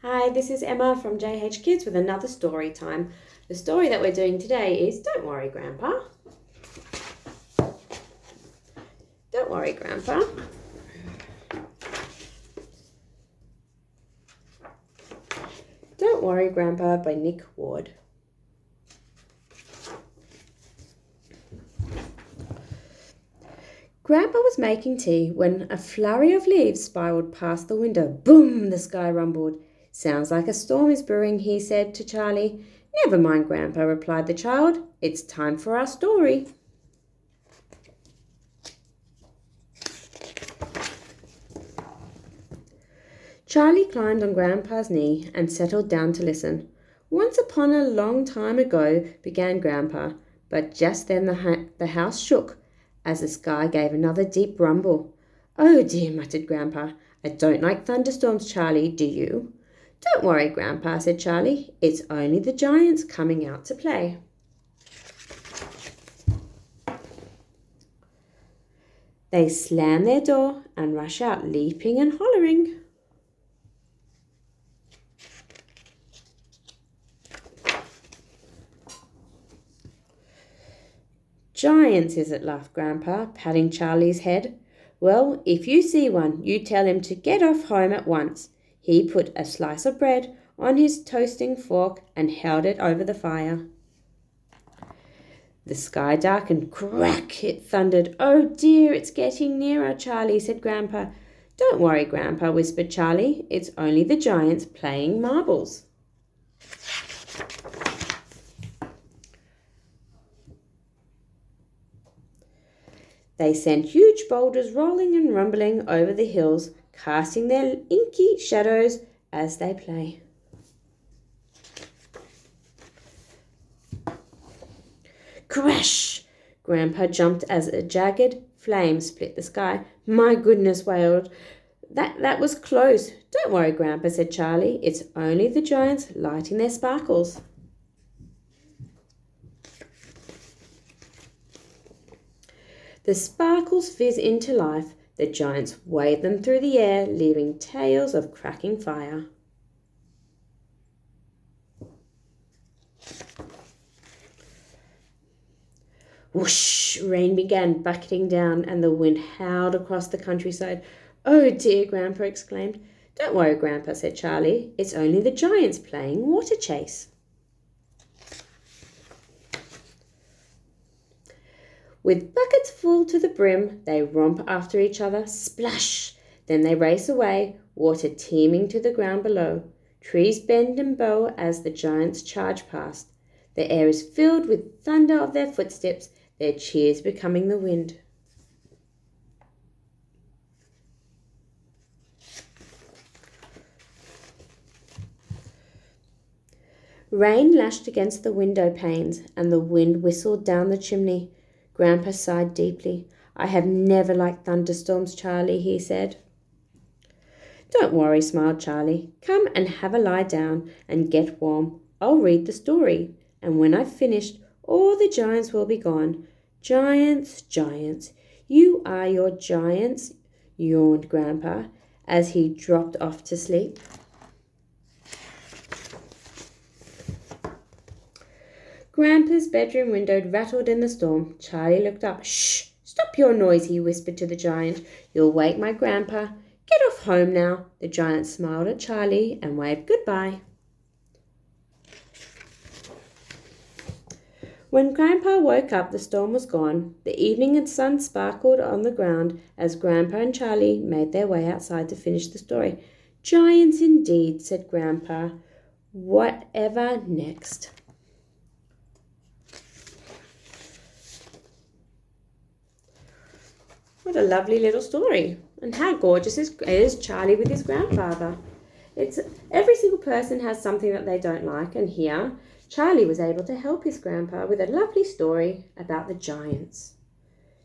Hi, this is Emma from JH Kids with another story time. The story that we're doing today is Don't Worry, Grandpa. Don't worry, Grandpa. Don't Worry, Grandpa by Nick Ward. Grandpa was making tea when a flurry of leaves spiraled past the window. Boom, the sky rumbled. Sounds like a storm is brewing, he said to Charlie. Never mind, Grandpa, replied the child. It's time for our story. Charlie climbed on Grandpa's knee and settled down to listen. Once upon a long time ago, began Grandpa, but just then the house shook as the sky gave another deep rumble. Oh dear, muttered Grandpa. I don't like thunderstorms, Charlie, do you? Don't worry, Grandpa, said Charlie. It's only the giants coming out to play. They slam their door and rush out, leaping and hollering. Giants, is it? Laughed Grandpa, patting Charlie's head. Well, if you see one, you tell him to get off home at once. He put a slice of bread on his toasting fork and held it over the fire. The sky darkened. Crack! It thundered. Oh dear, it's getting nearer, Charlie, said Grandpa. Don't worry, Grandpa, whispered Charlie. It's only the giants playing marbles. They sent huge boulders rolling and rumbling over the hills, casting their inky shadows as they play. Crash! Grandpa jumped as a jagged flame split the sky. My goodness, wailed. That was close. Don't worry, Grandpa, said Charlie. It's only the giants lighting their sparkles. The sparkles fizz into life. The giants wave them through the air, leaving tails of cracking fire. Whoosh! Rain began bucketing down, and the wind howled across the countryside. Oh dear, Grandpa exclaimed. Don't worry, Grandpa, said Charlie. It's only the giants playing water chase. With buckets full to the brim, they romp after each other, splash! Then they race away, water teeming to the ground below. Trees bend and bow as the giants charge past. The air is filled with thunder of their footsteps, their cheers becoming the wind. Rain lashed against the window panes, and the wind whistled down the chimney. Grandpa sighed deeply. I have never liked thunderstorms, Charlie, he said. Don't worry, smiled Charlie. Come and have a lie down and get warm. I'll read the story, and when I've finished, all the giants will be gone. Giants, giants, you are your giants, yawned Grandpa as he dropped off to sleep. Grandpa's bedroom window rattled in the storm. Charlie looked up. Shh! Stop your noise, he whispered to the giant. You'll wake my Grandpa. Get off home now. The giant smiled at Charlie and waved goodbye. When Grandpa woke up, the storm was gone. The evening sun sparkled on the ground as Grandpa and Charlie made their way outside to finish the story. Giants indeed, said Grandpa. Whatever next? What a lovely little story. And how gorgeous is Charlie with his grandfather. It's every single person has something that they don't like, and here Charlie was able to help his grandpa with a lovely story about the giants.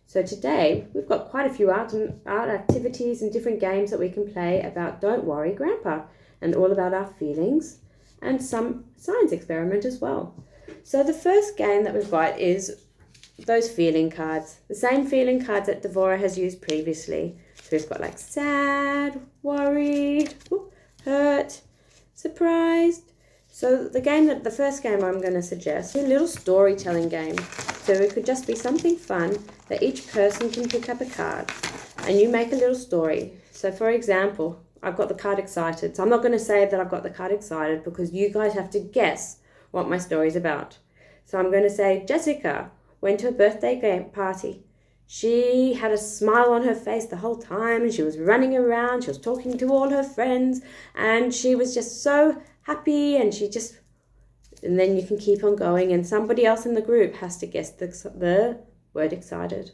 So today we've got quite a few art activities and different games that we can play about Don't Worry, Grandpa, and all about our feelings, and some science experiment as well. So the first game that we've got is those feeling cards, the same feeling cards that Devora has used previously. So we've got like sad, worried, hurt, surprised. So the first game I'm going to suggest is a little storytelling game. So it could just be something fun that each person can pick up a card and you make a little story. So for example, I've got the card excited. So I'm not going to say that I've got the card excited because you guys have to guess what my story is about. So I'm going to say Jessica went to a birthday game party. She had a smile on her face the whole time and she was running around. She was talking to all her friends and she was just so happy and and then you can keep on going and somebody else in the group has to guess the word excited.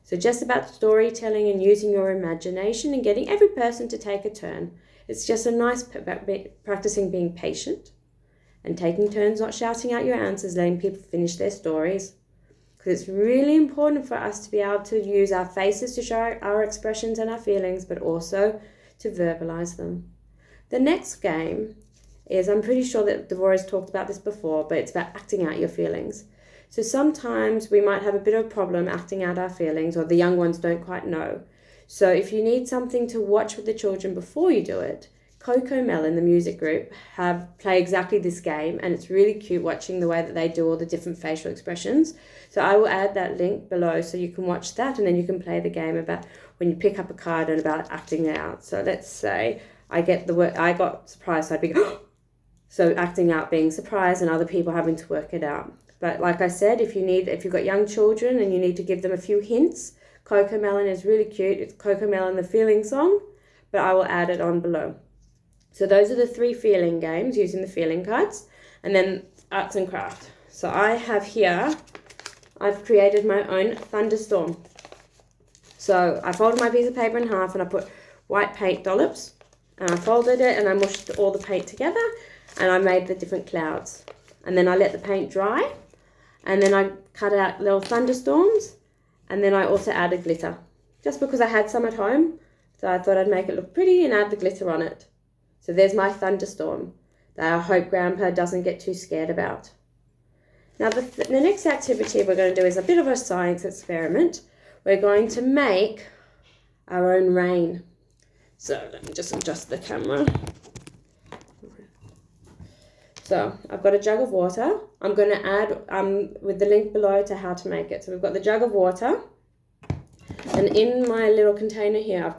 So just about storytelling and using your imagination and getting every person to take a turn. It's just a nice practicing being patient and taking turns, not shouting out your answers, letting people finish their stories. Because it's really important for us to be able to use our faces to show our expressions and our feelings, but also to verbalize them. The next game is, I'm pretty sure that Devorah's talked about this before, but it's about acting out your feelings. So sometimes we might have a bit of a problem acting out our feelings, or the young ones don't quite know. So if you need something to watch with the children before you do it, CoComelon, the music group, play exactly this game, and it's really cute watching the way that they do all the different facial expressions. So I will add that link below so you can watch that, and then you can play the game about when you pick up a card and about acting it out. So let's say I got surprised, so I'd be so acting out being surprised and other people having to work it out. But like I said, if you've got young children and you need to give them a few hints, CoComelon is really cute. It's CoComelon the feeling song, but I will add it on below. So those are the 3 feeling games using the feeling cards, and then arts and craft. So I have here, I've created my own thunderstorm. So I folded my piece of paper in half and I put white paint dollops and I folded it and I mushed all the paint together and I made the different clouds. And then I let the paint dry and then I cut out little thunderstorms and then I also added glitter. Just because I had some at home, so I thought I'd make it look pretty and add the glitter on it. So there's my thunderstorm that I hope Grandpa doesn't get too scared about. Now the next activity we're going to do is a bit of a science experiment. We're going to make our own rain. So let me just adjust the camera. So I've got a jug of water. I'm going to add with the link below to how to make it. So we've got the jug of water. And in my little container here,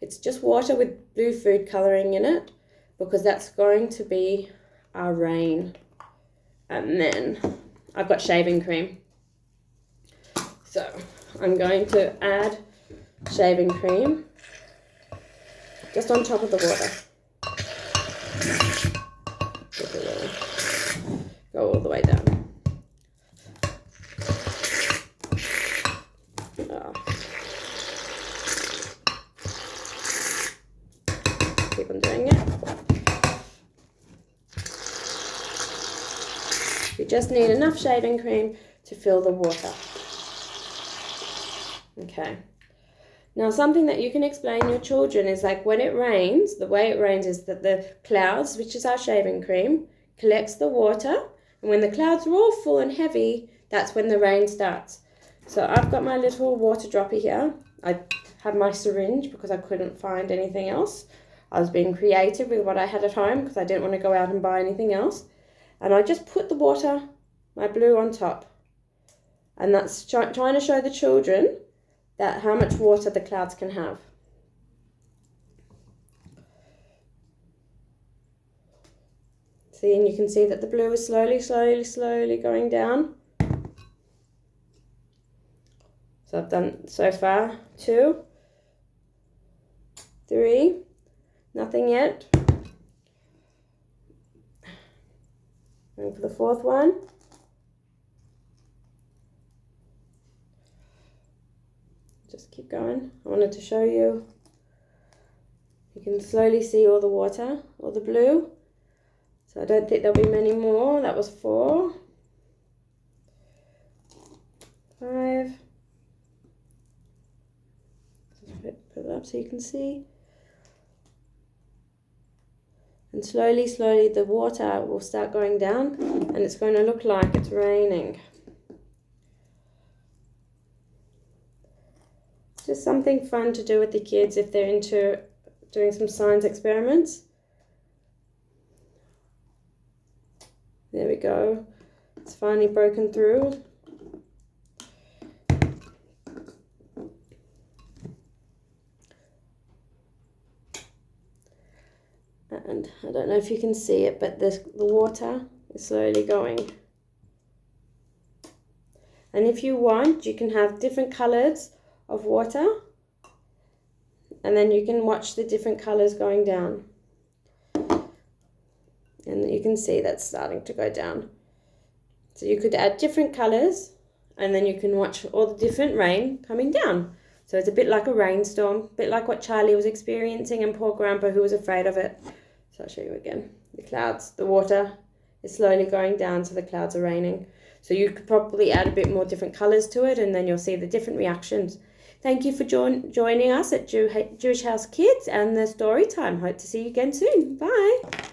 it's just water with blue food colouring in it because that's going to be our rain. And then I've got shaving cream. So I'm going to add shaving cream just on top of the water. Go all the way down. Keep on doing it. You just need enough shaving cream to fill the water. Okay. Now something that you can explain to your children is like when it rains, the way it rains is that the clouds, which is our shaving cream, collects the water, and when the clouds are all full and heavy, that's when the rain starts. So I've got my little water dropper here. I have my syringe because I couldn't find anything else. I was being creative with what I had at home because I didn't want to go out and buy anything else. And I just put the water, my blue, on top. And that's trying to show the children that how much water the clouds can have. See, and you can see that the blue is slowly going down. So I've done so far 2, 3, nothing yet. Going for the 4th one. Just keep going. I wanted to show you. You can slowly see all the water, all the blue. So I don't think there'll be many more. That was 4, 5. Just put it up so you can see. And slowly the water will start going down and it's going to look like it's raining. Just something fun to do with the kids if they're into doing some science experiments. There we go. It's finally broken through. And I don't know if you can see it, but the water is slowly going. And if you want, you can have different colors of water, and then you can watch the different colors going down. And you can see that's starting to go down. So you could add different colors, and then you can watch all the different rain coming down. So it's a bit like a rainstorm, a bit like what Charlie was experiencing and poor Grandpa who was afraid of it. So I'll show you again. The clouds, the water is slowly going down, so the clouds are raining. So you could probably add a bit more different colors to it, and then you'll see the different reactions. Thank you for joining us at Jewish House Kids and the story time. Hope to see you again soon. Bye.